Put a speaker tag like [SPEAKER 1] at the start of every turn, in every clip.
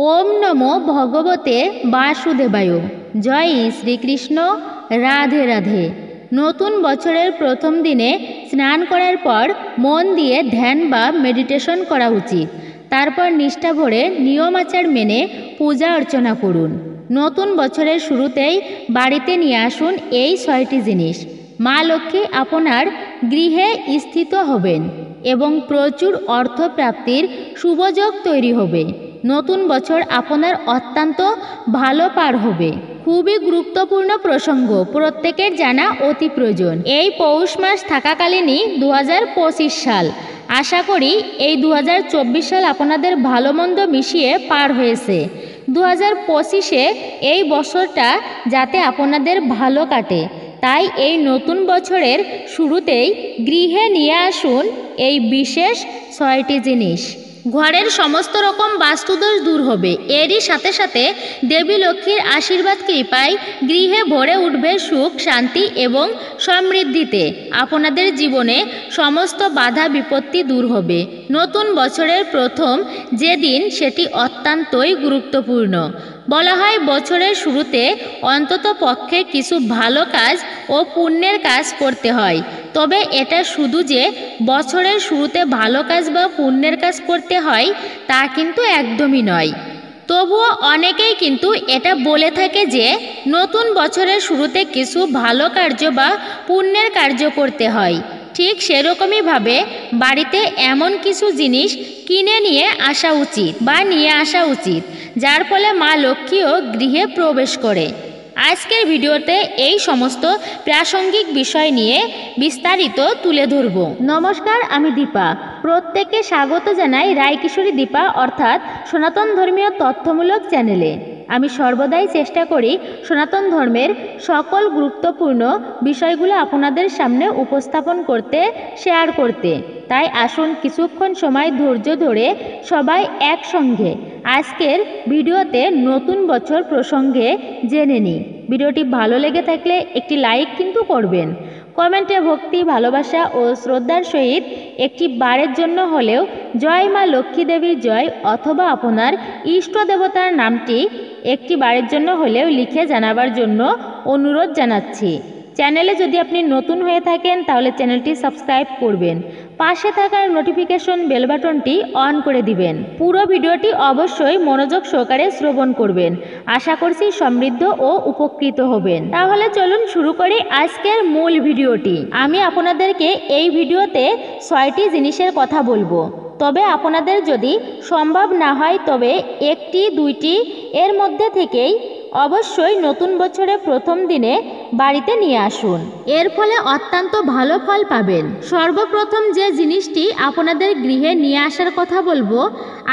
[SPEAKER 1] ওম নমো ভগবতে বাসুদেবায়। জয় শ্রীকৃষ্ণ। রাধে রাধে। নতুন বছরের প্রথম দিনে স্নান করার পর মন দিয়ে ধ্যান বা মেডিটেশন করা উচিত। তারপর নিষ্ঠা ভরে নিয়ম আচার মেনে পূজা অর্চনা করুন। নতুন বছরের শুরুতেই বাড়িতে নিয়ে আসুন এই 6টি জিনিস। মা লক্ষ্মী আপনার গৃহে স্থিত হবেন এবং প্রচুর অর্থপ্রাপ্তির শুভযোগ তৈরি হবে। নতুন বছর আপনার অত্যন্ত ভালো পার হবে। খুবই গুরুত্বপূর্ণ প্রসঙ্গ, প্রত্যেকের জানা অতি প্রয়োজন। এই পৌষ মাস থাকাকালীনই 2025 সাল। আশা করি এই 2024 সাল আপনাদের ভালো মন্দ মিশিয়ে পার হয়েছে। 2025-এ এই বছরটা যাতে আপনাদের ভালো কাটে, তাই এই নতুন বছরের শুরুতেই গৃহে নিয়ে আসুন এই বিশেষ 6টি জিনিস। ঘরের সমস্ত রকম বাস্তুদোষ দূর হবে। এরই সাথে সাথে দেবী লক্ষ্মীর আশীর্বাদ কৃপায় গৃহে ভরে উঠবে সুখ, শান্তি এবং সমৃদ্ধিতে। আপনাদের জীবনে সমস্ত বাধা বিপত্তি দূর হবে। নতুন বছরের প্রথম যে দিন সেটি অত্যন্তই গুরুত্বপূর্ণ। বলা হয় বছরের শুরুতে অন্তত পক্ষে কিছু ভালো কাজ ও পুণ্যের কাজ করতে হয়। তবে এটা শুধু যে বছরের শুরুতে ভালো কাজ বা পুণ্যের কাজ করতে হয় তা কিন্তু একদমই নয়। তবুও অনেকেই কিন্তু এটা বলে থাকে যে নতুন বছরের শুরুতে কিছু ভালো কার্য বা পুণ্যের কার্য করতে হয়। ঠিক সেরকমইভাবে বাড়িতে এমন কিছু জিনিস কিনে নিয়ে আসা উচিত বা নিয়ে আসা উচিত যার ফলে মা লক্ষ্মীও গৃহে প্রবেশ করে। আজকের ভিডিওতে এই সমস্ত প্রাসঙ্গিক বিষয় নিয়ে বিস্তারিত তুলে ধরব। নমস্কার, আমি দীপা। প্রত্যেককে স্বাগত জানাই রায়কিশোরী দীপা অর্থাৎ সনাতন ধর্মীয় তথ্যমূলক চ্যানেলে। আমি সর্বদাই চেষ্টা করি সনাতন ধর্মের সকল গুরুত্বপূর্ণ বিষয়গুলো আপনাদের সামনে উপস্থাপন করতে, শেয়ার করতে। তাই আসুন কিছুক্ষণ সময় ধৈর্য ধরে সবাই একসঙ্গে আজকের ভিডিওতে নতুন বছর প্রসঙ্গে জেনে নিই। ভিডিওটি ভালো লেগে থাকলে একটি লাইক কিন্তু করবেন। কমেন্টে ভক্তি, ভালোবাসা ও শ্রদ্ধার সহিত একটি বারের জন্য হলেও জয় মা লক্ষ্মী দেবীর জয় অথবা আপনার ইষ্ট দেবতার নামটি একটি বারের জন্য হলেও লিখে জানাবার জন্য অনুরোধ জানাচ্ছি। চ্যানেলে যদি আপনি নতুন হয়ে থাকেন তাহলে চ্যানেলটি সাবস্ক্রাইব করবেন। পাশে থাকার নোটিফিকেশন বেল বাটনটি অন করে দিবেন। পুরো ভিডিওটি অবশ্যই মনোযোগ সহকারে শ্রবণ করবেন। আশা করছি সমৃদ্ধ ও উপকৃত হবেন। তাহলে চলুন শুরু করি আজকের মূল ভিডিওটি। আমি আপনাদেরকে এই ভিডিওতে 6টি জিনিসের কথা বলবো। তবে আপনাদের যদি সম্ভব না হয় তবে 1টি 2টি এর মধ্যে থেকেই অবশ্যই নতুন বছরের প্রথম দিনে বাড়িতে নিয়ে আসুন। এর ফলে অত্যন্ত ভালো ফল পাবেন। সর্বপ্রথম যে জিনিসটি আপনাদের গৃহে নিয়ে আসার কথা বলবো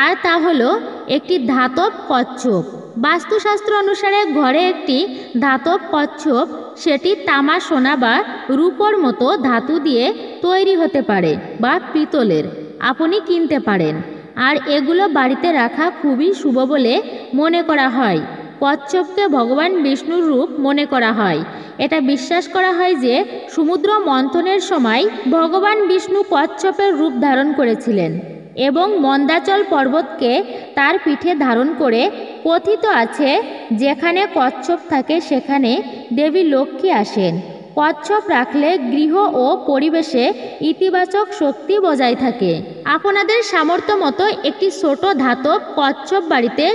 [SPEAKER 1] আর তা হলো একটি ধাতব কচ্ছপ। বাস্তুশাস্ত্র অনুসারে ঘরে একটি ধাতব কচ্ছপ, সেটি তামা, সোনা বা রূপোর মতো ধাতু দিয়ে তৈরি হতে পারে বা পিতলের, আপনি কিনতে পারেন। আর এগুলো বাড়িতে রাখা খুবই শুভ বলে মনে করা হয়। কচ্ছপকে ভগবান বিষ্ণুর রূপ মনে করা হয়। এটা বিশ্বাস করা হয় যে সমুদ্র মন্থনের সময় ভগবান বিষ্ণু কচ্ছপের রূপ ধারণ করেছিলেন এবং মন্দাচল পর্বতকে তার পিঠে ধারণ করে। কথিত আছে যেখানে কচ্ছপ থাকে সেখানে দেবী লক্ষ্মী আসেন। কচ্ছপ রাখলে গৃহ ও পরিবেশে ইতিবাচক শক্তি বজায় থাকে। আপনাদের সামর্থ্য মতো একটি ছোট ধাতব কচ্ছপ বাড়িতে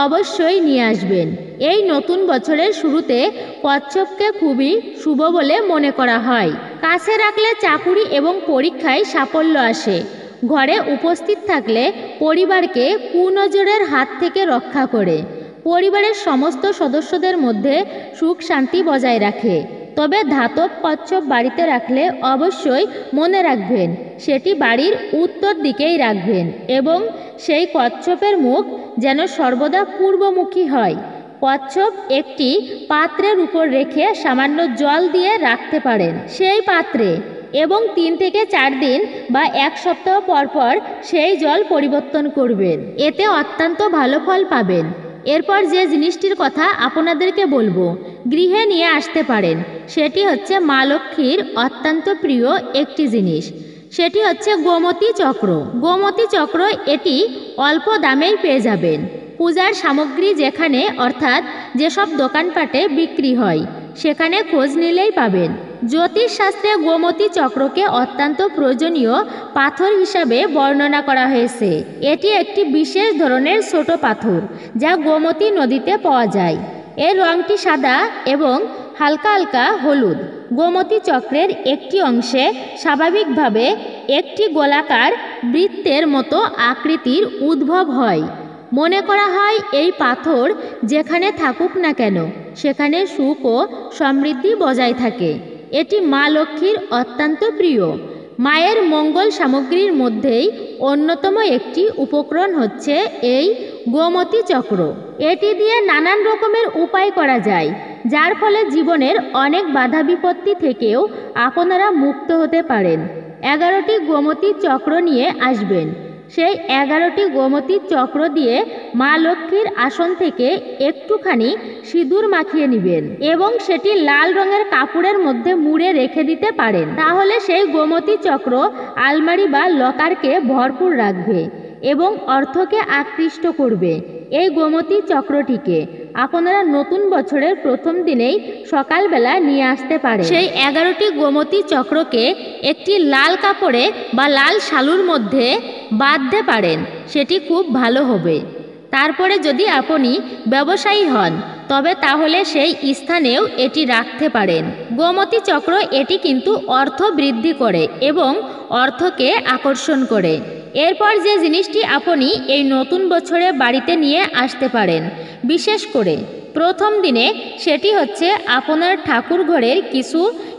[SPEAKER 1] অবশ্যই নিয়ে আসবেন। এই নতুন বছরের শুরুতে কচ্ছপকে খুবই শুভ বলে মনে করা হয়। কাছে রাখলে চাকুরি এবং পরীক্ষায় সাফল্য আসে। ঘরে উপস্থিত থাকলে পরিবারকে কুনজরের হাত থেকে রক্ষা করে। পরিবারের সমস্ত সদস্যদের মধ্যে সুখ শান্তি বজায় রাখে। তবে ধাতব কচ্ছপ বাড়িতে রাখলে অবশ্যই মনে রাখবেন সেটি বাড়ির উত্তর দিকেই রাখবেন এবং সেই কচ্ছপের মুখ যেন সর্বদা পূর্বমুখী হয়। কচ্ছপ একটি পাত্রের উপর রেখে সামান্য জল দিয়ে রাখতে পারেন সেই পাত্রে এবং 3 থেকে 4 দিন বা 1 সপ্তাহ পর পর সেই জল পরিবর্তন করবেন। এতে অত্যন্ত ভালো ফল পাবেন। এরপর যে জিনিসটির কথা আপনাদেরকে বলবো গৃহে নিয়ে আসতে পারেন সেটি হচ্ছে মা লক্ষ্মীর অত্যন্ত প্রিয় একটি জিনিস। সেটি হচ্ছে গোমতী চক্র। গোমতী চক্র এটি অল্প দামেই পেয়ে যাবেন। পূজার সামগ্রী যেখানে অর্থাৎ যেসব দোকানপাটে বিক্রি হয় সেখানে খোঁজ নিলেই পাবেন। জ্যোতিষশাস্ত্রে গোমতী চক্রকে অত্যন্ত প্রয়োজনীয় পাথর হিসাবে বর্ণনা করা হয়েছে। এটি একটি বিশেষ ধরনের ছোট পাথর যা গোমতী নদীতে পাওয়া যায়। এর রঙটি সাদা এবং হালকা হালকা হলুদ। গোমতী চক্রের একটি অংশে স্বাভাবিকভাবে একটি গোলাকার বৃত্তের মতো আকৃতির উদ্ভব হয়। মনে করা হয় এই পাথর যেখানে থাকুক না কেন সেখানে সুখ ও সমৃদ্ধি বজায় থাকে। এটি মা লক্ষ্মীর অত্যন্ত প্রিয়। মায়ের মঙ্গল সামগ্রীর মধ্যেই অন্যতম একটি উপকরণ হচ্ছে এই গোমতী চক্র। এটি দিয়ে নানান রকমের উপায় করা যায়, যার ফলে জীবনের অনেক বাধা বিপত্তি থেকেও আপনারা মুক্ত হতে পারেন। 11টি গোমতী চক্র নিয়ে আসবেন। সেই 11টি গোমতী চক্র দিয়ে মা লক্ষ্মীর আসন থেকে একটুখানি সিঁদুর মাখিয়ে নেবেন এবং সেটি লাল রঙের কাপড়ের মধ্যে মুড়ে রেখে দিতে পারেন। তাহলে সেই গোমতী চক্র আলমারি বা লকারকে ভরপুর রাখবে এবং অর্থকে আকৃষ্ট করবে। এই গোমতী চক্রটিকে আপনারা নতুন বছরের প্রথম দিনেই সকালবেলা নিয়ে আসতে পারেন। সেই 11টি গোমতী চক্রকে একটি লাল কাপড়ে বা লাল শালুর মধ্যে বাঁধতে পারেন, সেটি খুব ভালো হবে। তারপরে যদি আপনি ব্যবসায়ী হন তবে তাহলে সেই স্থানেও এটি রাখতে পারেন। গোমতী চক্র এটি কিন্তু অর্থ বৃদ্ধি করে এবং অর্থকে আকর্ষণ করে। এরপর যে জিনিসটি আপনি এই নতুন বছরে বাড়িতে নিয়ে আসতে পারেন বিশেষ করে প্রথম দিনে, সেটি হচ্ছে আপনার ঠাকুর ঘরের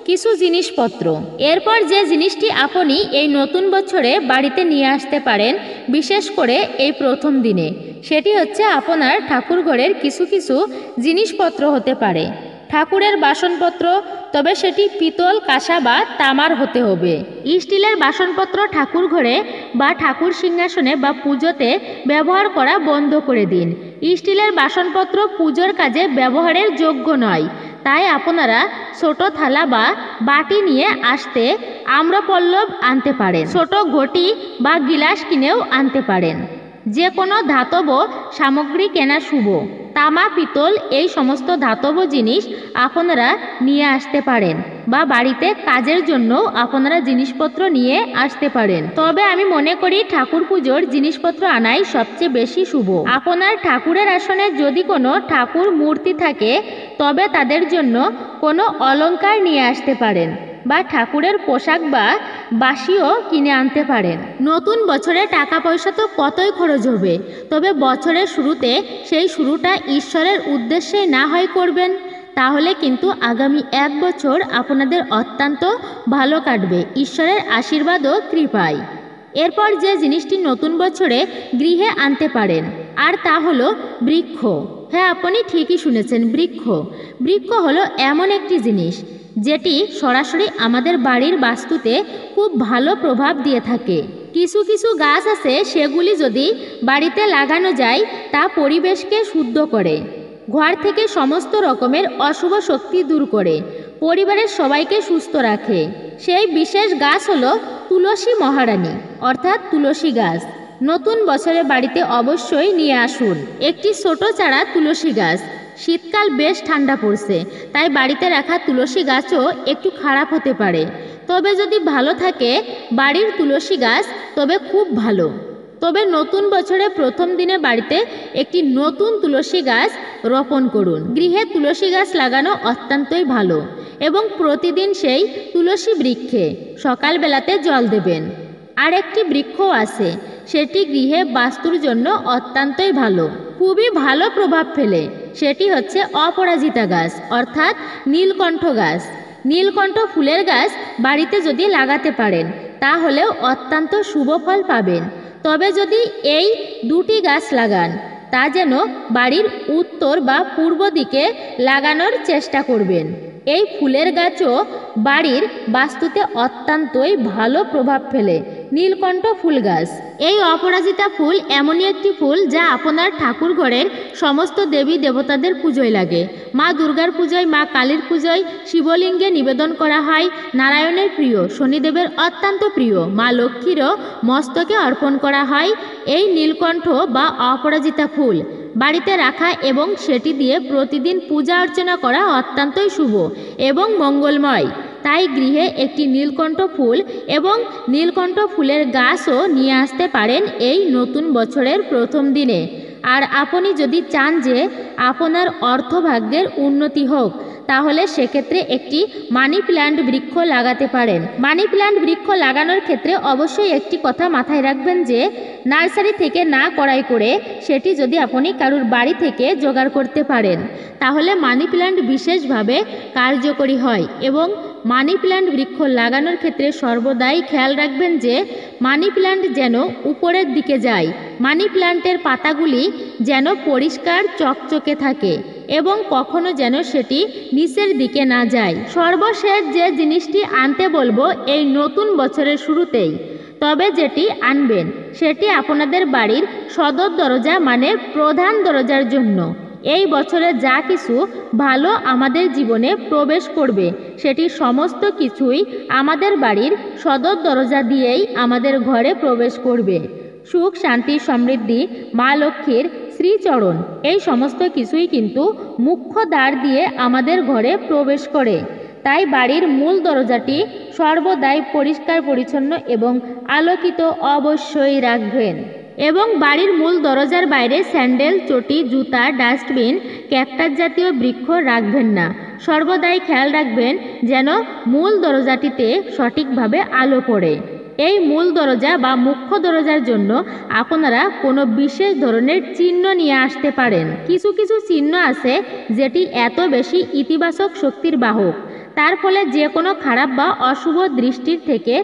[SPEAKER 1] কিছু জিনিসপত্র। এরপর যে জিনিসটি আপনি এই নতুন বছরে বাড়িতে নিয়ে আসতে পারেন বিশেষ করে এই প্রথম দিনে, সেটি হচ্ছে আপনার ঠাকুর ঘরের কিছু জিনিসপত্র হতে পারে। ঠাকুরের বাসনপত্র, তবে সেটি পিতল, কাঁসা বা তামার হতে হবে। স্টিলের বাসনপত্র ঠাকুর ঘরে বা ঠাকুর সিংহাসনে বা পুজোতে ব্যবহার করা বন্ধ করে দিন। স্টিলের বাসনপত্র পুজোর কাজে ব্যবহারের যোগ্য নয়, তাই আপনারা ছোট থালা বা বাটি নিয়ে আসতে আম্রপল্লব আনতে পারেন। ছোট ঘটি বা গিলাস কিনেও আনতে পারেন। যে কোনো ধাতব সামগ্রী কেনা শুভ। তামা, পিতল এই সমস্ত ধাতব জিনিস আপনারা নিয়ে আসতে পারেন বা বাড়িতে কাজের জন্য আপনারা জিনিসপত্র নিয়ে আসতে পারেন। তবে আমি মনে করি ঠাকুর পুজোর জিনিসপত্র আনাই সবচেয়ে বেশি শুভ। আপনার ঠাকুরের আসনে যদি কোনো ঠাকুর মূর্তি থাকে তবে তাদের জন্য কোনো অলংকার নিয়ে আসতে পারেন বা ঠাকুরের পোশাক বা বাসিও কিনে আনতে পারেন। নতুন বছরে টাকা পয়সা তো কতই খরচ হবে, তবে বছরের শুরুতে সেই শুরুটা ঈশ্বরের উদ্দেশ্যে না হয় করবেন, তাহলে কিন্তু আগামী 1 বছর আপনাদের অত্যন্ত ভালো কাটবে ঈশ্বরের আশীর্বাদ ও কৃপায়। এরপর যে জিনিসটি নতুন বছরে গৃহে আনতে পারেন আর তা হলো বৃক্ষ। হ্যাঁ, আপনি ঠিকই শুনেছেন, বৃক্ষ। বৃক্ষ হলো এমন একটি জিনিস যেটি সরাসরি আমাদের বাড়ির বাস্তুতে খুব ভালো প্রভাব দিয়ে থাকে। কিছু গাছ আছে সেগুলি যদি বাড়িতে লাগানো যায় তা পরিবেশকে শুদ্ধ করে, ঘর থেকে সমস্ত রকমের অশুভ শক্তি দূর করে, পরিবারের সবাইকে সুস্থ রাখে। সেই বিশেষ গাছ হলো তুলসী মহারানী অর্থাৎ তুলসী গাছ। নতুন বছরে বাড়িতে অবশ্যই নিয়ে আসুন একটি ছোট চারা তুলসী গাছ। শীতকাল বেশ ঠান্ডা পড়ছে, তাই বাড়িতে রাখা তুলসী গাছও একটু খারাপ হতে পারে, তবে যদি ভালো থাকে বাড়ির তুলসী গাছ তবে খুব ভালো। তবে নতুন বছরে প্রথম দিনে বাড়িতে একটি নতুন তুলসী গাছ রোপণ করুন। গৃহে তুলসী গাছ লাগানো অত্যন্তই ভালো এবং প্রতিদিন সেই তুলসী বৃক্ষে সকালবেলাতে জল দেবেন। আর একটি বৃক্ষ আছে, সেটি গৃহে বাস্তুর জন্য অত্যন্তই ভালো, খুবই ভালো প্রভাব ফেলে। সেটি হচ্ছে অপরাজিতা গাছ অর্থাৎ নীলকণ্ঠ গাছ। নীলকণ্ঠ ফুলের গাছ বাড়িতে যদি লাগাতে পারেন তাহলেও অত্যন্ত শুভ ফল পাবেন। তবে যদি এই 2টি গাছ লাগান তা যেন বাড়ির উত্তর বা পূর্ব দিকে লাগানোর চেষ্টা করবেন। এই ফুলের গাছও বাড়ির বাস্তুতে অত্যন্তই ভালো প্রভাব ফেলে। নীলকণ্ঠ ফুল গাছ, এই অপরাজিতা ফুল এমনই একটি ফুল যা আপনার ঠাকুর ঘরের সমস্ত দেবী দেবতাদের পুজোয় লাগে। মা দুর্গার পুজোয়, মা কালীর পুজোয়, শিবলিঙ্গে নিবেদন করা হয়। নারায়ণের প্রিয়, শনিদেবের অত্যন্ত প্রিয়, মা লক্ষ্মীরও মস্তকে অর্পণ করা হয় এই নীলকণ্ঠ বা অপরাজিতা ফুল। বাড়িতে রাখা এবং সেটি দিয়ে প্রতিদিন পূজা অর্চনা করা অত্যন্তই শুভ এবং মঙ্গলময়। তাই গৃহে একটি নীলকণ্ঠ ফুল এবং নীলকণ্ঠ ফুলের গাছও নিয়ে আসতে পারেন এই নতুন বছরের প্রথম দিনে। আর আপনি যদি চান যে আপনার অর্থভাগ্যের উন্নতি হোক, তাহলে সেক্ষেত্রে একটি মানি প্ল্যান্ট বৃক্ষ লাগাতে পারেন। মানি প্ল্যান্ট বৃক্ষ লাগানোর ক্ষেত্রে অবশ্যই একটি কথা মাথায় রাখবেন যে নার্সারি থেকে না ক্রয় করে সেটি যদি আপনি কারুর বাড়ি থেকে জোগাড় করতে পারেন, তাহলে মানি প্ল্যান্ট বিশেষভাবে কার্যকরী হয়। এবং মানি প্ল্যান্ট বৃক্ষ লাগানোর ক্ষেত্রে সর্বদাই খেয়াল রাখবেন যে মানি প্ল্যান্ট যেন উপরের দিকে যায়, মানি প্ল্যান্টের পাতাগুলি যেন পরিষ্কার চকচকে থাকে এবং কখনো যেন সেটি নিচের দিকে না যায়। সর্বশেষ যে জিনিসটি আনতে বলবো এই নতুন বছরের শুরুতেই, তবে যেটি আনবেন সেটি আপনাদের বাড়ির সদর দরজা মানে প্রধান দরজার জন্য। এই বছরে যা কিছু ভালো আমাদের জীবনে প্রবেশ করবে সেটি সমস্ত কিছুই আমাদের বাড়ির সদর দরজা দিয়েই আমাদের ঘরে প্রবেশ করবে। সুখ, শান্তি, সমৃদ্ধি, মা লক্ষ্মীর শ্রীচরণ এই সমস্ত কিছুই কিন্তু মুখ্য দ্বার দিয়ে আমাদের ঘরে প্রবেশ করে। তাই বাড়ির মূল দরজাটি সর্বদাই পরিষ্কার পরিচ্ছন্ন এবং আলোকিত অবশ্যই রাখবেন। এবং বাড়ির মূল দরজার বাইরে স্যান্ডেল, চটি, জুতা, ডাস্টবিন, ক্যাকটাস জাতীয় বৃক্ষ রাখবেন না। সর্বদাই খেয়াল রাখবেন যেন মূল দরজাটিতে সঠিকভাবে আলো পড়ে। এই মূল দরজা বা মুখ্য দরজার জন্য আপনারা কোনো বিশেষ ধরনের চিহ্ন নিয়ে আসতে পারেন। কিছু কিছু চিহ্ন আছে যেটি এত বেশি ইতিবাচক শক্তির বাহক, তার ফলে যে কোনো খারাপ বা অশুভ দৃষ্টির থেকে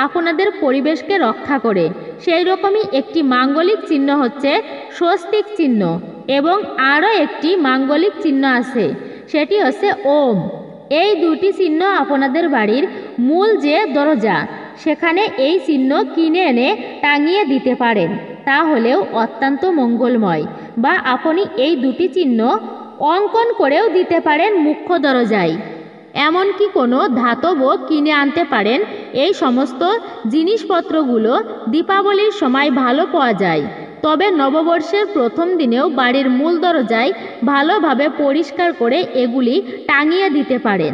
[SPEAKER 1] আপনাদের পরিবেশকে রক্ষা করে। সেই রকমই একটি মাঙ্গলিক চিহ্ন হচ্ছে স্বস্তিক চিহ্ন, এবং আরও একটি মাঙ্গলিক চিহ্ন আছে, সেটি হচ্ছে ওম। এই দুটি চিহ্ন আপনাদের বাড়ির মূল যে দরজা সেখানে এই চিহ্ন কিনে এনে টাঙিয়ে দিতে পারেন, তাহলেও অত্যন্ত মঙ্গলময়। বা আপনি এই দুটি চিহ্ন অঙ্কন করেও দিতে পারেন মুখ্য দরজায়। এমনকি কোনো ধাতব কিনে আনতে পারেন। এই সমস্ত জিনিসপত্রগুলো দীপাবলির সময় ভালো পাওয়া যায়, তবে নববর্ষের প্রথম দিনেও বাড়ির মূল দরজায় ভালোভাবে পরিষ্কার করে এগুলি টাঙিয়ে দিতে পারেন।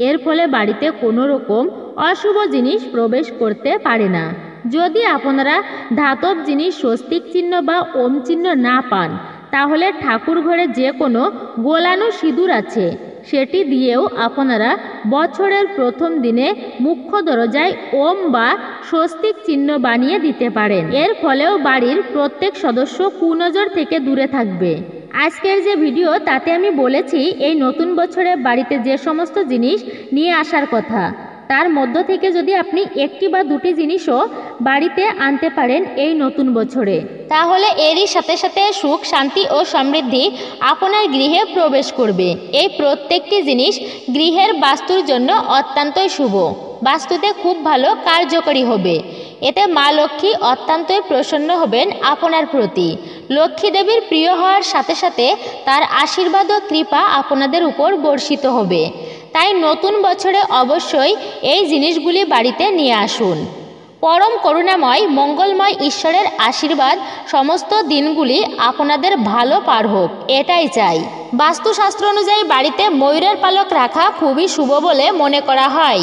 [SPEAKER 1] এর ফলে বাড়িতে কোনো রকম অশুভ জিনিস প্রবেশ করতে পারে না। যদি আপনারা ধাতব জিনিস স্বস্তিক চিহ্ন বা ওম চিহ্ন না পান, তাহলে ঠাকুর ঘরে যে কোনো গোলানো সিঁদুর আছে সেটি দিয়েও আপনারা বছরের প্রথম দিনে মুখ্য দরজায় ওম বা স্বস্তিক চিহ্ন বানিয়ে দিতে পারেন। এর ফলেও বাড়ির প্রত্যেক সদস্য কুনজর থেকে দূরে থাকবে। আজকের যে ভিডিও তাতে আমি বলেছি এই নতুন বছরে বাড়িতে যে সমস্ত জিনিস নিয়ে আসার কথা, তার মধ্য থেকে যদি আপনি একটি বা দুটি জিনিসও বাড়িতে আনতে পারেন এই নতুন বছরে, তাহলে এরই সাথে সাথে সুখ, শান্তি ও সমৃদ্ধি আপনার গৃহে প্রবেশ করবে। এই প্রত্যেকটি জিনিস গৃহের বাস্তুর জন্য অত্যন্তই শুভ, বাস্তুতে খুব ভালো কার্যকরী হবে। এতে মা লক্ষ্মী অত্যন্তই প্রসন্ন হবেন আপনার প্রতি। লক্ষ্মী দেবীর প্রিয় হওয়ার সাথে সাথে তার আশীর্বাদ ও কৃপা আপনাদের উপর বর্ষিত হবে। তাই নতুন বছরে অবশ্যই এই জিনিসগুলি বাড়িতে নিয়ে আসুন। পরম করুণাময় মঙ্গলময় ঈশ্বরের আশীর্বাদ সমস্ত দিনগুলি আপনাদের ভালো পার হোক, এটাই চাই। বাস্তুশাস্ত্র অনুযায়ী বাড়িতে ময়ূরের পালক রাখা খুবই শুভ বলে মনে করা হয়।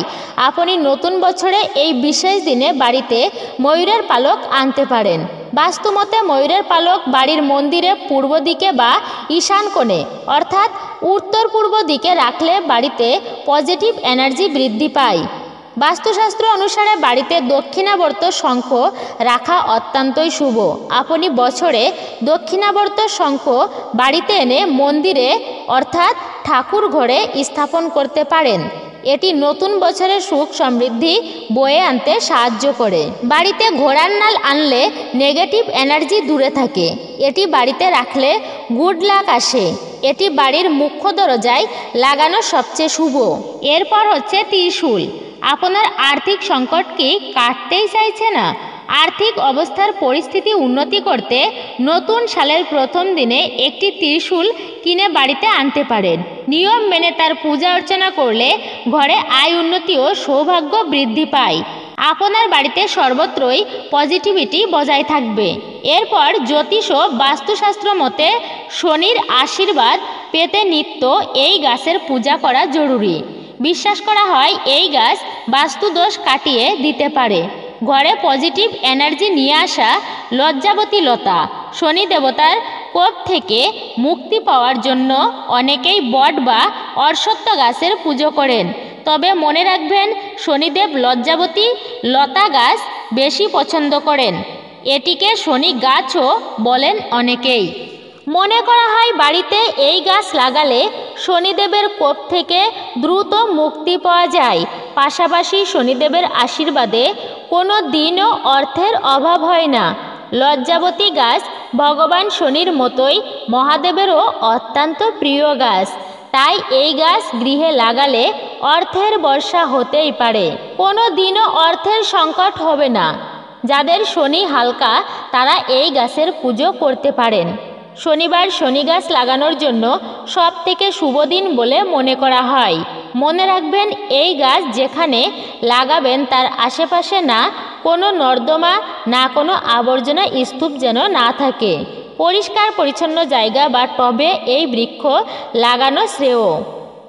[SPEAKER 1] আপনি নতুন বছরে এই বিশেষ দিনে বাড়িতে ময়ূরের পালক আনতে পারেন। বাস্তুমতে ময়ূরের পালক বাড়ির মন্দিরে পূর্ব দিকে বা ঈশান কোণে অর্থাৎ উত্তর পূর্ব দিকে রাখলে বাড়িতে পজিটিভ এনার্জি বৃদ্ধি পায়। বাস্তুশাস্ত্র অনুসারে বাড়িতে দক্ষিণাবর্ত শঙ্খ রাখা অত্যন্তই শুভ। আপনি বছরে দক্ষিণাবর্ত শঙ্খ বাড়িতে এনে মন্দিরে অর্থাৎ ঠাকুর ঘরে স্থাপন করতে পারেন। এটি নতুন বছরের সুখ সমৃদ্ধি বয়ে আনতে সাহায্য করে। বাড়িতে ঘোড়ার নাল আনলে নেগেটিভ এনার্জি দূরে থাকে। এটি বাড়িতে রাখলে গুড লাক আসে। এটি বাড়ির মুখ্য দরজায় লাগানো সবচেয়ে শুভ। এরপর হচ্ছে ত্রিশূল। আপনার আর্থিক সংকট কি কাটতেই চাইছে না? আর্থিক অবস্থার পরিস্থিতি উন্নতি করতে নতুন সালের প্রথম দিনে একটি ত্রিশূল কিনে বাড়িতে আনতে পারেন। নিয়ম মেনে তার পূজা অর্চনা করলে ঘরে আয় উন্নতি ও সৌভাগ্য বৃদ্ধি পায়। আপনার বাড়িতে সর্বত্রই পজিটিভিটি বজায় থাকবে। এরপর জ্যোতিষ ও বাস্তুশাস্ত্র মতে শনির আশীর্বাদ পেতে নিত্য এই গাছের পূজা করা জরুরি। বিশ্বাস করা হয় এই গাছ বাস্তুদোষ কাটিয়ে দিতে পারে। ঘরে পজিটিভ এনার্জি নিয়ে আসা লজ্জাবতী লতা। শনি দেবতার কোপ থেকে মুক্তি পাওয়ার জন্য অনেকেই বট বা অশ্বত্থ গাছের পুজো করেন। তবে মনে রাখবেন, শনিদেব লজ্জাবতী লতা গাছ বেশি পছন্দ করেন। এটিকে শনি গাছও বলেন অনেকেই। মনে করা হয় বাড়িতে এই গাছ লাগালে শনিদেবের কোপ থেকে দ্রুত মুক্তি পাওয়া যায়। পাশাপাশি শনিদেবের আশীর্বাদে কোনো দিনও অর্থের অভাব হয় না। লজ্জাবতী গাছ ভগবান শনির মতোই মহাদেবেরও অত্যন্ত প্রিয় গাছ। তাই এই গাছ গৃহে লাগালে অর্থের বর্ষা হতেই পারে। কোনো দিনও অর্থের সংকট হবে না। যাদের শনি হালকা তারা এই গাছের পুজো করতে পারেন। শনিবার শনি গাছ লাগানোর জন্য সবথেকে শুভ দিন বলে মনে করা হয়। মনে রাখবেন, এই গাছ যেখানে লাগাবেন তার আশেপাশে না কোনো নর্দমা, না কোনো আবর্জনা স্তূপ যেন না থাকে। পরিষ্কার পরিচ্ছন্ন জায়গা বা টবে এই বৃক্ষ লাগানো শ্রেয়।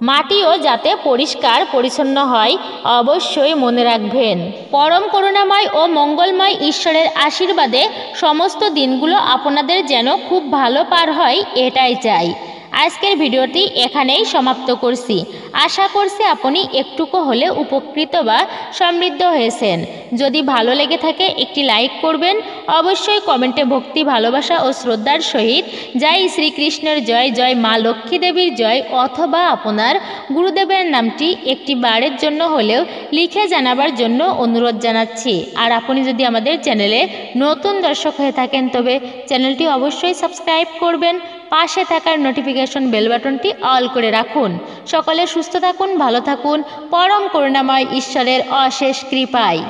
[SPEAKER 1] মাটিও যাতে পরিষ্কার পরিচ্ছন্ন হয় অবশ্যই মনে রাখবেন। পরম করুণাময় ও মঙ্গলময় ঈশ্বরের আশীর্বাদে সমস্ত দিনগুলো আপনাদের যেন খুব ভালো পার হয়, এটাই চাই। আজকের ভিডিওটি এখানেই সমাপ্ত করছি। আশা করছি আপনি একটুকু হলে উপকৃত বা সমৃদ্ধ হয়েছেন। যদি ভালো লেগে থাকে একটি লাইক করবেন। অবশ্যই কমেন্টে ভক্তি, ভালোবাসা ও শ্রদ্ধার সহিত জয় শ্রীকৃষ্ণের জয়, জয় মা লক্ষ্মী দেবীর জয় অথবা আপনার গুরুদেবের নামটি একটি বারের জন্য হলেও লিখে জানাবার জন্য অনুরোধ জানাচ্ছি। আর আপনি যদি আমাদের চ্যানেলে নতুন দর্শক হয়ে থাকেন তবে চ্যানেলটি অবশ্যই সাবস্ক্রাইব করবেন। পাশে থাকার নোটিফিকেশন বেল বাটনটি অল করে রাখুন। সকলে সুস্থ থাকুন, ভালো থাকুন, পরম করুণাময় ঈশ্বরের অশেষ কৃপায়।